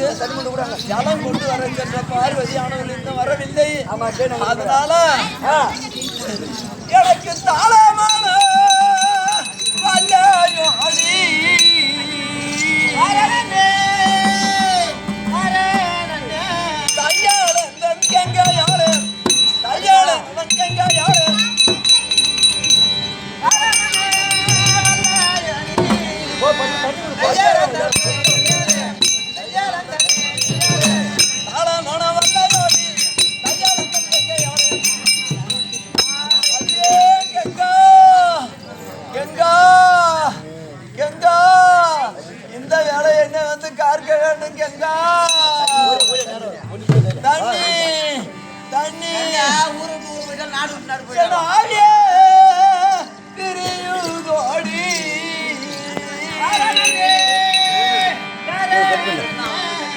எனக்கு ஜலம் கொண்டு வர சென்ற பார்வதி ஆனவர்கள் இன்னும் வரவில்லை. அதனால எனக்கு தாளமான வல்லையோடி தையாளந்தன் கெங்கையாளு தையாளந்தன் கெங்கையாளு இந்த வேலை என்ன வந்து பார்க்க வேண்டும் கெங்கா. தண்ணி தண்ணி திரியுதோடி